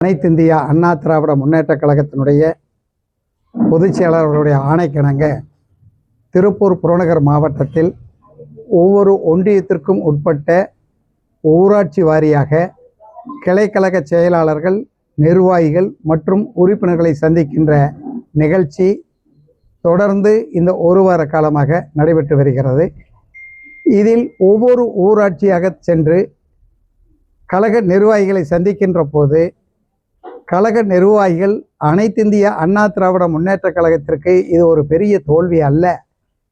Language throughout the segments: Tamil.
அனைத்து இந்திய அண்ணா திராவிட முன்னேற்ற கழகத்தினுடைய பொதுச் செயலாளர்களுடைய ஆணைக்கிணங்க திருப்பூர் புறநகர் மாவட்டத்தில் ஒவ்வொரு ஒன்றியத்திற்கும் உட்பட்ட ஊராட்சி வாரியாக கிளைக்கழக செயலாளர்கள், நிர்வாகிகள் மற்றும் உறுப்பினர்களை சந்திக்கின்ற நிகழ்ச்சி தொடர்ந்து இந்த ஒரு வார காலமாக நடைபெற்று வருகிறது. இதில் ஒவ்வொரு ஊராட்சியாக சென்று கழக நிர்வாகிகளை சந்திக்கின்ற போது கழக நிர்வாகிகள் அனைத்திந்திய அண்ணா திராவிட முன்னேற்ற கழகத்திற்கு இது ஒரு பெரிய தோல்வி அல்ல,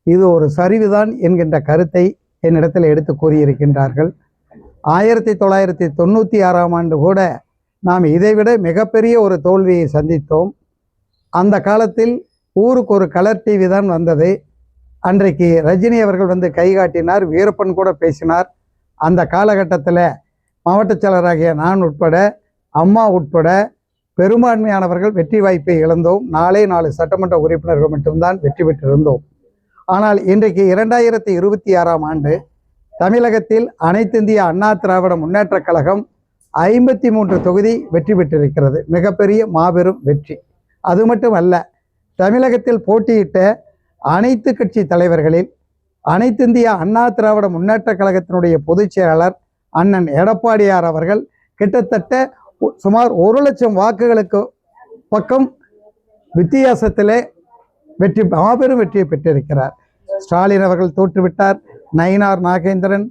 இது ஒரு சரிவுதான் என்கின்ற கருத்தை என்னிடத்தில் எடுத்து கூறியிருக்கின்றார்கள். 1996ஆம் ஆண்டு கூட நாம் இதைவிட மிகப்பெரிய ஒரு தோல்வியை சந்தித்தோம். அந்த காலத்தில் ஊருக்கு ஒரு கலர் டிவி தான் வந்தது. அன்றைக்கு ரஜினி அவர்கள் வந்து கைகாட்டினார், வீரப்பன் கூட பேசினார். அந்த காலகட்டத்தில் மாவட்ட செயலராகிய நான் உட்பட, அம்மா உட்பட பெரும்பான்மையானவர்கள் வெற்றி வாய்ப்பை இழந்தோம். 4 சட்டமன்ற உறுப்பினர்கள் மட்டும்தான் வெற்றி பெற்றிருந்தோம். ஆனால் இன்றைக்கு 2026ஆம் ஆண்டு தமிழகத்தில் அனைத்திந்திய அண்ணா திராவிட முன்னேற்ற கழகம் 53 தொகுதி வெற்றி பெற்றிருக்கிறது. மிகப்பெரிய மாபெரும் வெற்றி. அது மட்டும் அல்ல, தமிழகத்தில் போட்டியிட்ட அனைத்து கட்சி தலைவர்களில் அனைத்திந்திய அண்ணா திராவிட முன்னேற்ற கழகத்தினுடைய பொதுச் செயலாளர் அண்ணன் எடப்பாடியார் அவர்கள் கிட்டத்தட்ட சுமார் 1 லட்சம் வாக்குகளுக்கு பக்கம் வித்தியாசத்திலே மாபெரும் வெற்றியை பெற்றிருக்கிறார். ஸ்டாலின் அவர்கள் தோற்றுவிட்டார். நயினார் நாகேந்திரன்,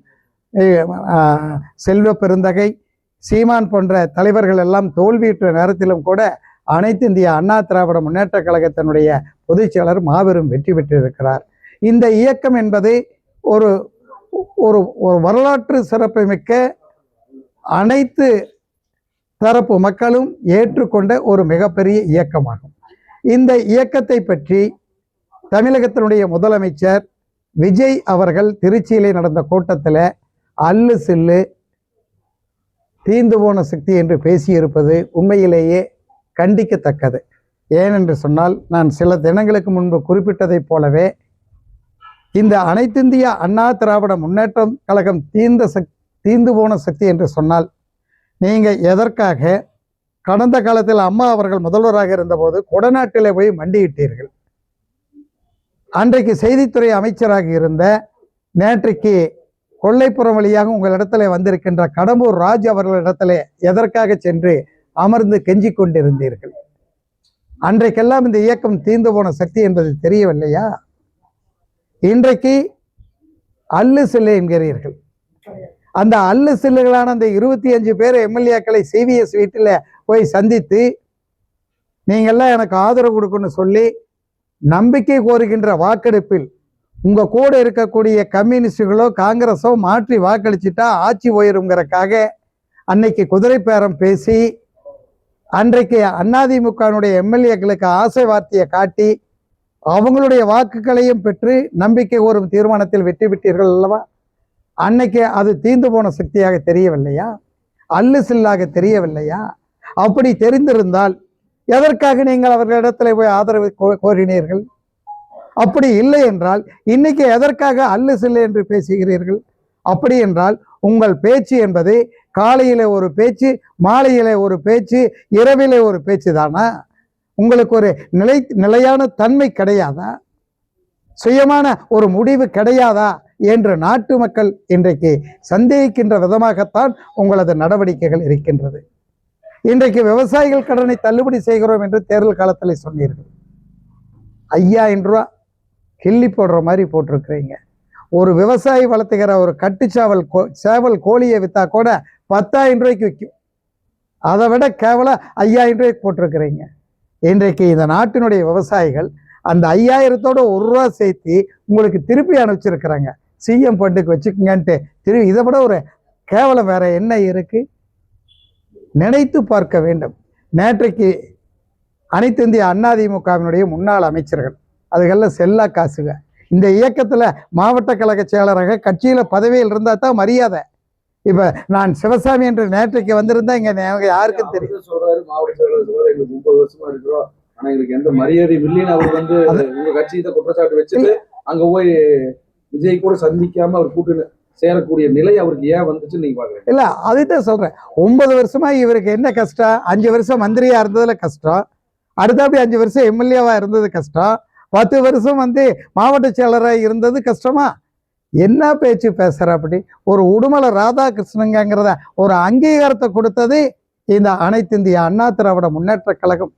செல்வ பெருந்தகை, சீமான் போன்ற தலைவர்கள் எல்லாம் தோல்வியுற்ற நேரத்திலும் கூட அனைத்து இந்திய அண்ணா திராவிட முன்னேற்ற கழகத்தினுடைய பொதுச் செயலாளர் மாபெரும் வெற்றி பெற்றிருக்கிறார். இந்த இயக்கம் என்பது ஒரு ஒரு வரலாற்று சிறப்பு மிக்க அனைத்து தரப்பு மக்களும் ஏற்றுக்கொண்ட ஒரு மிகப்பெரிய இயக்கமாகும். இந்த இயக்கத்தை பற்றி தமிழகத்தினுடைய முதலமைச்சர் விஜய் அவர்கள் திருச்சியிலே நடந்த கூட்டத்தில் அல்லு சில்லு தீந்து போன சக்தி என்று பேசியிருப்பது உண்மையிலேயே கண்டிக்கத்தக்கது. ஏனென்று சொன்னால், நான் சில தினங்களுக்கு முன்பு குறிப்பிட்டதைப் போலவே இந்த அனைத்திந்திய அண்ணா திராவிட முன்னேற்றம் கழகம் தீந்து போன சக்தி என்று சொன்னால், நீங்கள் எதற்காக கடந்த காலத்தில் அம்மா அவர்கள் முதல்வராக இருந்தபோது கொடநாட்டிலே போய் மண்டியிட்டீர்கள்? அன்றைக்கு செய்தித்துறை அமைச்சராக இருந்த, நேற்றைக்கு கொல்லைப்புறம் வழியாக உங்களிடத்துல வந்திருக்கின்ற கடம்பூர் ராஜ் அவர்களிடத்துல எதற்காக சென்று அமர்ந்து கெஞ்சி கொண்டிருந்தீர்கள்? அன்றைக்கெல்லாம் இந்த இயக்கம் தீர்ந்து போன சக்தி என்பது தெரியவில்லையா? இன்றைக்கு அல்லு சில்லு என்கிறீர்கள். அந்த அல்லு சில்லுகளான அந்த 25 பேர் எம்எல்ஏக்களை சிவிஎஸ் வீட்டில் போய் சந்தித்து நீங்கள்லாம் எனக்கு ஆதரவு கொடுக்குன்னு சொல்லி நம்பிக்கை கோருகின்ற வாக்கெடுப்பில் உங்கள் கூட இருக்கக்கூடிய கம்யூனிஸ்டுகளோ காங்கிரஸோ மாற்றி வாக்களிச்சுட்டா ஆட்சி போயிருங்கிறக்காக அன்னைக்கு குதிரை பேரம் பேசி அன்றைக்கு அதிமுகனுடைய எம்எல்ஏக்களுக்கு ஆசை வார்த்தையை காட்டி அவங்களுடைய வாக்குகளையும் பெற்று நம்பிக்கை கோரும் தீர்மானத்தில் வெற்றி பெற்றீர்கள் அல்லவா? அன்னைக்கு அது தீர்ந்து போன சக்தியாக தெரியவில்லையா? அல்லு சில்லாக தெரியவில்லையா? அப்படி தெரிந்திருந்தால் எதற்காக நீங்கள் அவர்களிடத்தில் போய் ஆதரவு கோரினீர்கள்? அப்படி இல்லை என்றால் இன்னைக்கு எதற்காக அல்லு சில்லு என்று பேசுகிறீர்கள்? அப்படி என்றால் உங்கள் பேச்சு என்பது காலையில ஒரு பேச்சு, மாலையில ஒரு பேச்சு, இரவிலே ஒரு பேச்சு தானா? உங்களுக்கு ஒரு நிலையான தன்மை கிடையாதா? சுயமான ஒரு முடிவு கிடையாதா என்று நாட்டு மக்கள் இன்றைக்கு சந்தேகிக்கின்ற விதமாகத்தான் உங்களது நடவடிக்கைகள் இருக்கின்றது. இன்றைக்கு விவசாயிகள் கடனை தள்ளுபடி செய்கிறோம் என்று தேர்தல் காலத்தில் சொன்னீர்கள். 5000 ரூபா கிள்ளி போடுற மாதிரி போட்டிருக்கிறீங்க. ஒரு விவசாயி வளர்த்துக்கிற ஒரு கட்டுச்சாவல் சேவல் கோழியை விற்றா கூட 10,000 ரூபாய்க்கு விற்கும். அதை விட கேவலம் 5000 ரூபாய்க்கு போட்டிருக்கிறீங்க. இன்றைக்கு இந்த நாட்டினுடைய விவசாயிகள் அந்த 5000தோட 1 ரூபா சேர்த்து உங்களுக்கு திருப்பி அனுப்பிச்சிருக்கிறாங்க. சிஎம் ஃபண்டுக்கு வச்சுக்கங்கன்ட்டு இதை விட ஒரு கேவலம் வேற என்ன இருக்கு? நினைத்து பார்க்க வேண்டும். நேற்றைக்கு அனைத்து இந்திய அதிமுகவினுடைய முன்னாள் அமைச்சர்கள், அதுக்கெல்லாம் செல்லா காசுங்க. இந்த இயக்கத்தில் மாவட்ட கழக செயலராக கட்சியில் பதவியில் இருந்தால் தான் மரியாதை. இப்போ நான் சிவசாமி என்று நேற்றைக்கு வந்திருந்தா இங்கே யாருக்கும் தெரியும். சொல்றாரு மாவட்ட செயலர் 30 வருஷமா இருக்கிறோம், ஆனால் எங்களுக்கு எந்த மரியாதையும் இல்லைன்னு அவர் உங்க கட்சியை குற்றச்சாட்டு வச்சுட்டு அங்கே போய் விஜய் கூட சந்திக்காம அவர் கூட்டு சேரக்கூடிய நிலை அவருக்கு ஏன் வந்துச்சுன்னு நீங்க பாக்குறீங்க? இல்ல அதுதான் சொல்றேன். 9 வருஷமா இவருக்கு என்ன கஷ்டம்? 5 வருஷம் மந்திரியா இருந்ததுல கஷ்டம், அடுத்தாப்படி 5 வருஷம் எம்எல்ஏவா இருந்தது கஷ்டம், 10 வருஷம் மாவட்ட செயலரா இருந்தது கஷ்டமா? என்ன பேச்சு பேசுற? அப்படி ஒரு உடுமலை ராதாகிருஷ்ணங்கிறத ஒரு அங்கீகாரத்தை கொடுத்தது இந்த அனைத்து இந்திய அண்ணா திராவிட முன்னேற்ற கழகம்.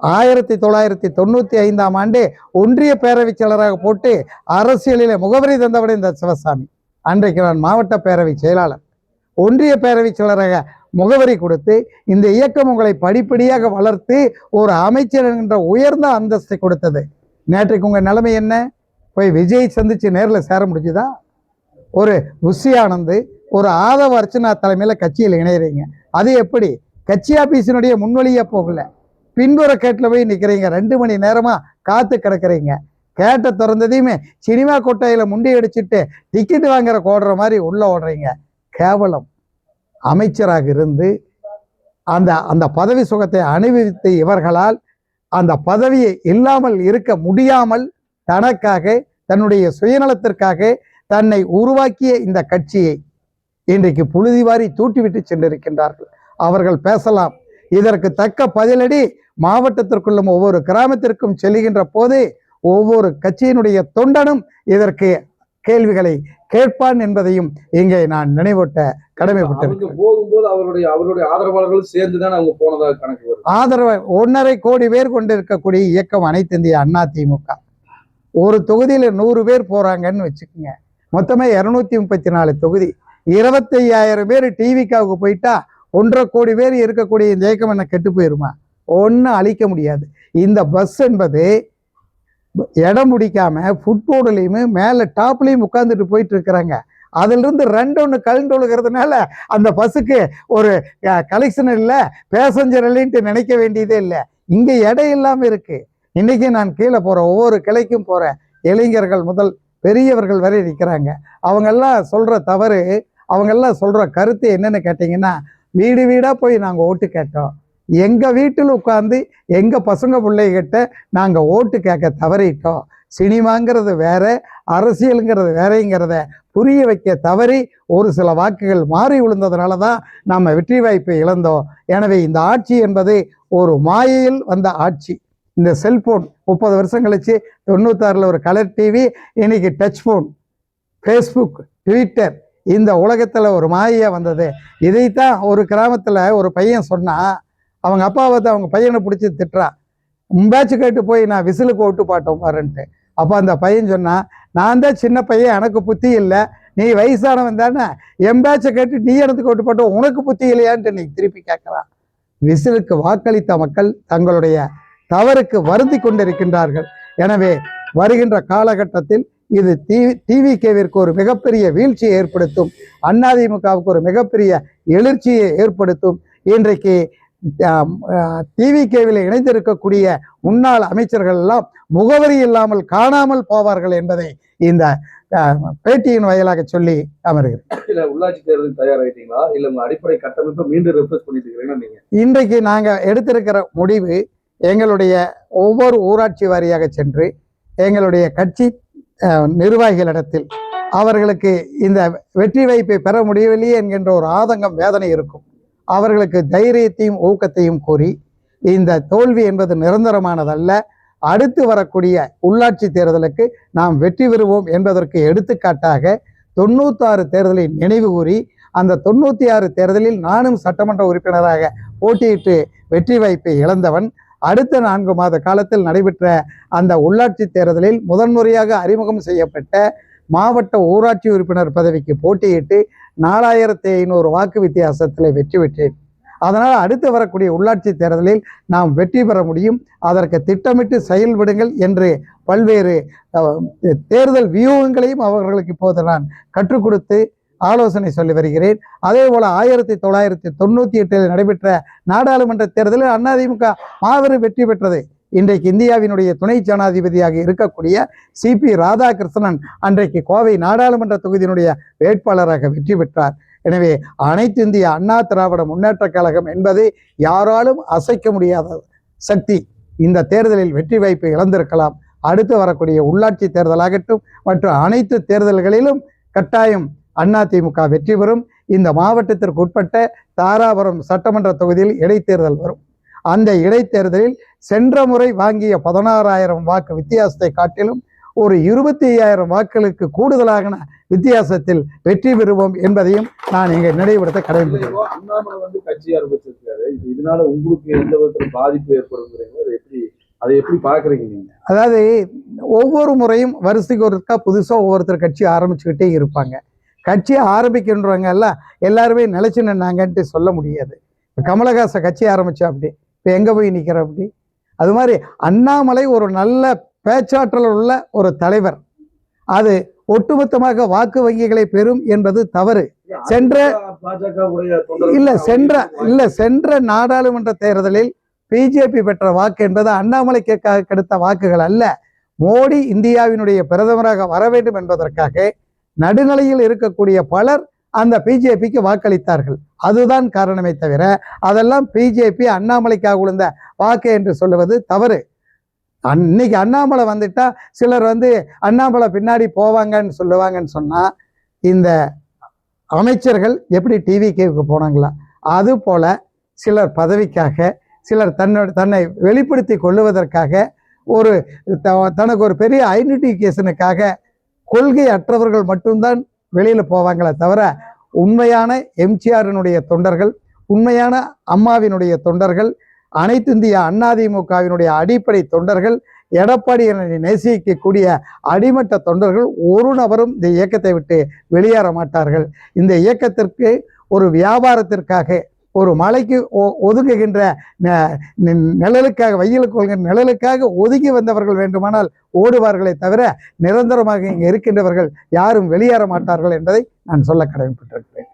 1995ஆம் ஆண்டு ஒன்றிய பேரவைச் செயலராக போட்டு அரசியலிலே முகவரி தந்தவிட இந்த சிவசாமி. அன்றைக்கு நான் மாவட்ட பேரவை செயலாளர். ஒன்றிய பேரவை செயலராக முகவரி கொடுத்து இந்த இயக்கம் உங்களை படிப்படியாக வளர்த்து ஒரு அமைச்சர் என்ற உயர்ந்த அந்தஸ்தை கொடுத்தது. நேற்றைக்கு உங்க நிலைமை என்ன? போய் விஜய் சந்திச்சு நேரில் சேர முடிஞ்சுதா? ஒரு புஷி ஆனந்த், ஒரு ஆதவ அர்ச்சனா தலைமையில் கட்சியில் இணையறீங்க. அது எப்படி? கட்சி ஆபீஸினுடைய முன்வழியா போகல, பின்புற கேட்டில் போய் நிற்கிறீங்க. 2 மணி நேரமா காத்து கிடக்குறீங்க. கேட்டை திறந்ததையுமே சினிமா கொட்டையில முண்டி அடிச்சுட்டு டிக்கெட் வாங்குற ஓடுற மாதிரி உள்ள ஓடுறீங்க. கேவலம். அமைச்சராக இருந்து அந்த அந்த பதவி சுகத்தை அனுபவித்த இவர்களால் அந்த பதவியை இல்லாமல் இருக்க முடியாமல் தனக்காக, தன்னுடைய சுயநலத்திற்காக தன்னை உருவாக்கிய இந்த கட்சியை இன்றைக்கு புழுதிவாரி தூட்டிவிட்டு சென்றிருக்கின்றார்கள். அவர்கள் பேசலாம். இதற்கு தக்க பதிலடி மாவட்டத்திற்குள்ளும் ஒவ்வொரு கிராமத்திற்கும் செல்லுகின்ற போது ஒவ்வொரு கட்சியினுடைய தொண்டனும் இதற்கு கேள்விகளை கேட்பான் என்பதையும் இங்கே நான் நினைவூட்ட கடமைப்பட்டிருக்கிறேன். போகும்போது அவருடைய ஆதரவாளர்கள் சேர்ந்துதான் அவங்க போனதாக கணக்கு வரும். ஆதரவு 1.5 கோடி பேர் கொண்டிருக்கக்கூடிய இயக்கம் அனைத்து இந்திய அண்ணா திமுக. ஒரு தொகுதியில 100 பேர் போறாங்கன்னு வச்சுக்கோங்க. மொத்தமே 234 தொகுதி, 25,000 பேர் டிவிக்காவுக்கு போயிட்டா 1.5 கோடி பேர் இருக்கக்கூடிய இந்த இயக்கம் என்ன கெட்டு போயிருமா? ஒன்னும் அழிக்க முடியாது. இந்த பஸ் என்பது இடம் முடிக்காம ஃபுட்போர்டுலையுமே மேல டாப்லையும் உட்கார்ந்துட்டு போயிட்டு இருக்கிறாங்க. அதுல இருந்து 2 கலண்டு ஒழுகிறதுனால அந்த பஸ்ஸுக்கு ஒரு கலெக்ஷன் இல்லை, பேசஞ்சர் இல்லைன்ட்டு நினைக்க வேண்டியதே இல்லை. இங்க இடம் இல்லாம இருக்கு. இன்னைக்கு நான் கீழே போறேன், ஒவ்வொரு கிளைக்கும் போறேன், இளைஞர்கள் முதல் பெரியவர்கள் வரை இருக்கிறாங்க. அவங்கெல்லாம் சொல்ற தவறு, அவங்கெல்லாம் சொல்ற கருத்து என்னன்னு கேட்டீங்கன்னா, வீடு வீடா போய் நாங்க ஓட்டு கேட்டோம், எங்க வீட்டில் உட்கார்ந்து எங்க பசங்க பிள்ளைகிட்ட நாங்க ஓட்டு கேட்க தவறிட்டோம். சினிமாங்கிறது வேற, அரசியலுங்கிறது வேறங்கிறத புரிய வைக்க தவறி ஒரு சில வாக்குகள் மாறி விழுந்ததுனால தான் நம்ம வெற்றி வாய்ப்பை இழந்தோம். எனவே இந்த ஆட்சி என்பது ஒரு மாயையில் வந்த ஆட்சி. இந்த செல்போன் 30 வருஷம் கழிச்சு 96ல் ஒரு கலர் டிவி, இன்னைக்கு டச் ஃபோன், ஃபேஸ்புக், ட்விட்டர், இந்த உலகத்துல ஒரு மாயையா வந்தது. இதைத்தான் ஒரு கிராமத்துல ஒரு பையன் சொன்னா, அவங்க அப்பாவை அவங்க பையனை பிடிச்சி திட்டுறான். பேட்ச் கேட்டு போய் நான் விசிலுக்கு ஓட்டு பாட்டோம் பாருன்ட்டு. அப்போ அந்த பையன் சொன்னா, நான் தான் சின்ன பையன், எனக்கு புத்தி இல்லை, நீ வயசானவன் தானே, என் பேட்சை கேட்டு நீ எனக்கு ஓட்டு பாட்டோம், உனக்கு புத்தி இல்லையான்ட்டு நீ திருப்பி கேட்கறான். விசிலுக்கு வாக்களித்த மக்கள் தங்களுடைய தவறுக்கு வருந்தி கொண்டிருக்கின்றார்கள். எனவே வருகின்ற காலகட்டத்தில் இது டிவிகேவிற்கு ஒரு மிகப்பெரிய வீழ்ச்சியை ஏற்படுத்தும், அதிமுகவுக்கு ஒரு மிகப்பெரிய எழுச்சியை ஏற்படுத்தும். இன்றைக்கு டிவிகேவில் இணைந்திருக்கக்கூடிய முன்னாள் அமைச்சர்கள் எல்லாம் முகவரி இல்லாமல் காணாமல் போவார்கள் என்பதை இந்த பேட்டியின் வாயிலாக சொல்லி அமர்கிறேன். உள்ளாட்சி தேர்தல் தயாராகிட்டீங்களா? இல்ல உங்க அடிப்படை கட்டமைப்பை மீண்டும் ரெஃப்ரெஷ் பண்ணிட்டு இருக்கீங்களா நீங்க? இன்றைக்கு நாங்க எடுத்திருக்கிற முடிவு, எங்களுடைய ஒவ்வொரு ஊராட்சி வாரியாக சென்று எங்களுடைய கட்சி நிர்வாகிகளிடத்தில் அவர்களுக்கு இந்த வெற்றி வாய்ப்பை பெற முடியவில்லையே என்கின்ற ஒரு ஆதங்கம், வேதனை இருக்கும். அவர்களுக்கு தைரியத்தையும் ஊக்கத்தையும் கூறி, இந்த தோல்வி என்பது நிரந்தரமானதல்ல, அடுத்து வரக்கூடிய உள்ளாட்சி தேர்தலுக்கு நாம் வெற்றி பெறுவோம் என்பதற்கு எடுத்துக்காட்டாக 96 தேர்தலை நினைவு கூறி, அந்த 96 தேர்தலில் நானும் சட்டமன்ற உறுப்பினராக போட்டியிட்டு வெற்றி வாய்ப்பை இழந்தவன். அடுத்த 4 மாத காலத்தில் நடைபெற்ற அந்த உள்ளாட்சி தேர்தலில் முதன்முறையாக அறிமுகம் செய்யப்பட்ட மாவட்ட ஊராட்சி உறுப்பினர் பதவிக்கு போட்டியிட்டு 4500 வாக்கு வித்தியாசத்தில் வெற்றி பெற்றேன். அதனால் அடுத்து வரக்கூடிய உள்ளாட்சி தேர்தலில் நாம் வெற்றி பெற முடியும், அதற்கு திட்டமிட்டு செயல்படுங்கள் என்று பல்வேறு தேர்தல் வியூகங்களையும் அவர்களுக்கு இப்போது நான் கற்றுக் கொடுத்து ஆலோசனை சொல்லி வருகிறேன். அதே போல 1998 நடைபெற்ற நாடாளுமன்ற தேர்தலில் அதிமுக மாபெரும் வெற்றி பெற்றது. இன்றைக்கு இந்தியாவினுடைய துணை ஜனாதிபதியாக இருக்கக்கூடிய சிபி ராதாகிருஷ்ணன் அன்றைக்கு கோவை நாடாளுமன்ற தொகுதியினுடைய வேட்பாளராக வெற்றி பெற்றார். எனவே அனைத்து இந்திய அண்ணா திராவிட முன்னேற்ற கழகம் என்பது யாராலும் அசைக்க முடியாத சக்தி. இந்த தேர்தலில் வெற்றி வாய்ப்பை இழந்திருக்கலாம். அடுத்து வரக்கூடிய உள்ளாட்சி தேர்தலாகட்டும் மற்றும் அனைத்து தேர்தல்களிலும் கட்டாயம் அதிமுக வெற்றி பெறும். இந்த மாவட்டத்திற்கு உட்பட்ட தாராபுரம் சட்டமன்ற தொகுதியில் இடைத்தேர்தல் வரும். அந்த இடைத்தேர்தலில் சென்ற முறை வாங்கிய 16,000 வாக்கு வித்தியாசத்தை காட்டிலும் ஒரு 25,000 வாக்குகளுக்கு கூடுதலாக வித்தியாசத்தில் வெற்றி பெறுவோம் என்பதையும் நான் இங்கே நினைவுபடுத்த கடமைப்பட்டிருக்கிறேன். அண்ணாமலை வந்து கட்சி ஆரம்பிச்சிருக்காரு. இதனால உங்களுக்கு எந்த விதத்துல பாதிப்பு ஏற்படுங்கிறீங்களோ அதை எப்படி பாக்குறீங்க நீங்க? அதாவது ஒவ்வொரு முறையும் வருஷத்துக்கு ஒருக்கா புதுசா ஒவ்வொருத்தர் கட்சி ஆரம்பிச்சுக்கிட்டே இருப்பாங்க. கட்சி ஆரம்பிக்கின்றவங்க எல்லாம் எல்லாருமே நிலைச்சு நின்னாங்கன்ட்டு சொல்ல முடியாது. இப்போ கமலஹாசன் கட்சி ஆரம்பிச்சா அப்படி, இப்போ எங்க போய் நிற்கிற அப்படி? அது மாதிரி அண்ணாமலை ஒரு நல்ல பேச்சாற்றல் உள்ள ஒரு தலைவர். அது ஒட்டுமொத்தமாக வாக்கு வங்கிகளை பெறும் என்பது தவறு. சென்ற நாடாளுமன்ற தேர்தலில் பிஜேபி பெற்ற வாக்கு என்பது அண்ணாமலைக்கு கிடைத்த வாக்குகள் அல்ல. மோடி இந்தியாவினுடைய பிரதமராக வர வேண்டும் என்பதற்காக நடுநிலையில் இருக்கக்கூடிய பலர் அந்த பிஜேபிக்கு வாக்களித்தார்கள். அதுதான் காரணமே தவிர அதெல்லாம் பிஜேபி அண்ணாமலைக்காக விழுந்த வாக்கு என்று சொல்லுவது தவறு. இன்னைக்கு அண்ணாமலை வந்துட்டா சிலர் அண்ணாமலை பின்னாடி போவாங்கன்னு சொல்லுவாங்கன்னு சொன்னா, இந்த அமைச்சர்கள் எப்படி டிவிகேவுக்கு போனாங்களா அது போல சிலர் பதவிக்காக, சிலர் தன்னை வெளிப்படுத்தி கொள்ளுவதற்காக, தனக்கு ஒரு பெரிய ஐடென்டிஃபிகேஷனுக்காக கொள்கை அற்றவர்கள் மட்டும்தான் வெளியில போவாங்களே தவிர உண்மையான எம்ஜிஆரினுடைய தொண்டர்கள், உண்மையான அம்மாவினுடைய தொண்டர்கள், அனைத்து இந்திய அதிமுகவினுடைய அடிப்படை தொண்டர்கள், எடப்பாடியை நேசிக்கக்கூடிய அடிமட்ட தொண்டர்கள் ஒரு நபரும் இந்த இயக்கத்தை விட்டு வெளியேற மாட்டார்கள். இந்த இயக்கத்திற்கு ஒரு வியாபாரத்திற்காக, ஒரு மலைக்கு ஒதுங்குகின்ற நிழலுக்காக, வெயிலுக்கு கொள்கின்ற நிழலுக்காக ஒதுங்கி வந்தவர்கள் வேண்டுமானால் ஓடுவார்களே தவிர நிரந்தரமாக இங்கே இருக்கின்றவர்கள் யாரும் வெளியேற மாட்டார்கள் என்பதை நான் சொல்ல கடமைப்பட்டிருக்கிறேன்.